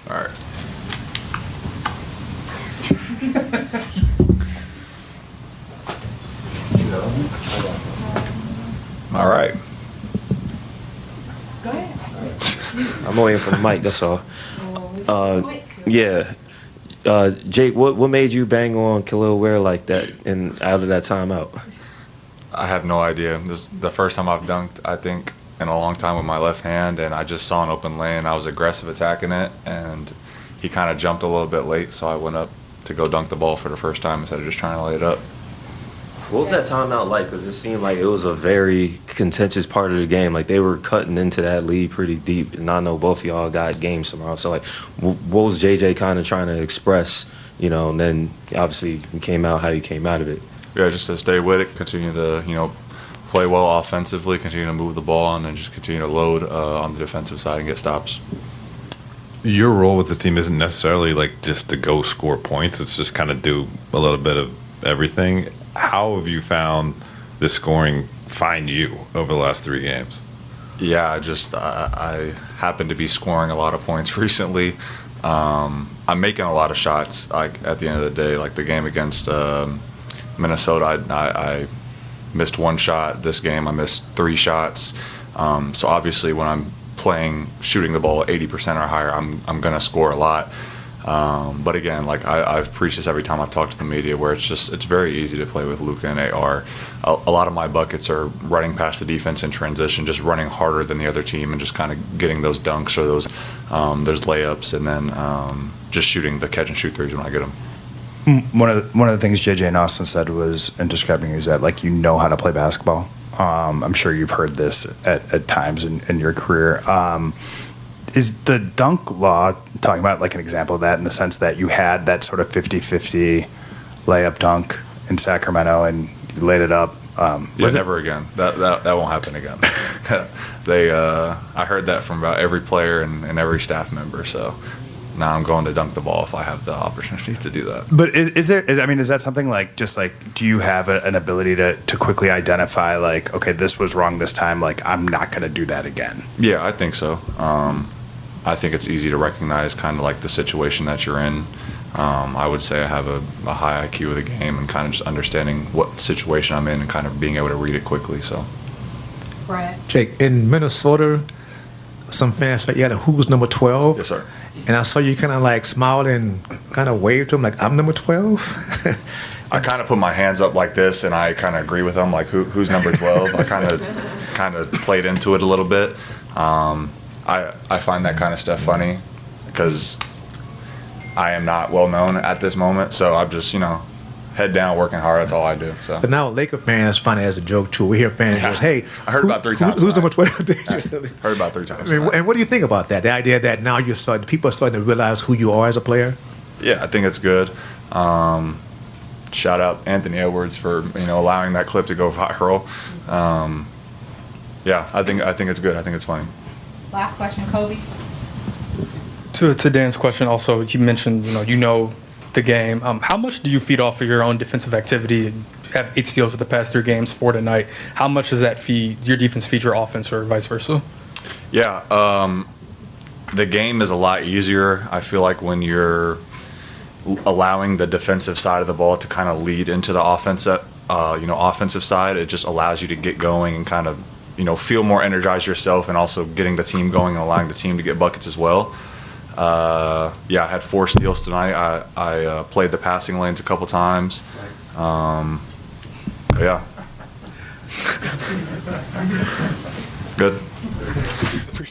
All right. All right. Go ahead. I'm waiting for the mic, that's all. Yeah. Jake, what made you bang on Khalil Ware like that and out of that timeout? I have no idea. This is the first time I've dunked, I think, in a long time with my left hand, and I just saw an open lane. I was aggressive attacking it, and he kind of jumped a little bit late, so I went up to go dunk the ball for the first time instead of just trying to lay it up. What was that timeout like? Because it seemed like it was a very contentious part of the game. Like, they were cutting into that lead pretty deep, and I know both of y'all got games tomorrow. So, like, what was JJ kind of trying to express, and then obviously you came out how you came out of it? Yeah, just to stay with it, continue to, play well offensively, continue to move the ball, and then just continue to load on the defensive side and get stops. Your role with the team isn't necessarily like just to go score points. It's just kind of do a little bit of everything. How have you found the scoring find you over the last 3 games? Yeah, I happen to be scoring a lot of points recently. I'm making a lot of shots. Like at the end of the day, like the game against Minnesota, I missed 1 shot. This game, I missed 3 shots. So obviously, when I'm shooting the ball 80% or higher, I'm gonna score a lot. But again, like I've preached this every time I've talked to the media, where it's very easy to play with Luka and AR. A lot of my buckets are running past the defense in transition, just running harder than the other team, and just kind of getting those dunks or those layups, and then just shooting the catch and shoot threes when I get them. One of the things JJ and Austin said was, in describing you, is that like how to play basketball. I'm sure you've heard this at times in your career. Is the dunk law talking about like an example of that, in the sense that you had that sort of 50-50 layup dunk in Sacramento and you laid it up? Never again. That won't happen again. I heard that from about every player and every staff member. So now I'm going to dunk the ball if I have the opportunity to do that. But is that something like, just like, do you have an ability to quickly identify, like, okay, this was wrong this time, like I'm not going to do that again? Yeah, I think so. I think it's easy to recognize kind of like the situation that you're in. I would say I have a high IQ of the game and kind of just understanding what situation I'm in and kind of being able to read it quickly. So, Brad. Jake, in Minnesota, some fans said you had a who's number 12. yes, sir. And I saw you kind of like smiled and kind of waved to him like, I'm number 12. I kind of put my hands up like this, and I kind of agree with them, like who's number 12. I kind of played into it a little bit. I find that kind of stuff funny because I am not well known at this moment, so I'm just head down, working hard. That's all I do. So. But now Laker fans find it as a joke too. We hear fans goes, "Hey, I heard about 3 times. Who's number 12?" Heard about 3 times. I mean, and what do you think about that? The idea that now people are starting to realize who you are as a player. Yeah, I think it's good. Shout out Anthony Edwards for allowing that clip to go viral. Yeah, I think it's good. I think it's funny. Last question, Kobe. To Dan's question, also, you mentioned the game. How much do you feed off of your own defensive activity? You have 8 steals for the past 3 games, 4 tonight. How much does that feed your defense, feed your offense, or vice versa? Yeah, the game is a lot easier. I feel like when you're allowing the defensive side of the ball to kind of lead into the offensive side, it just allows you to get going and kind of feel more energized yourself, and also getting the team going and allowing the team to get buckets as well. I had 4 steals tonight. I played the passing lanes a couple times. Yeah. Good.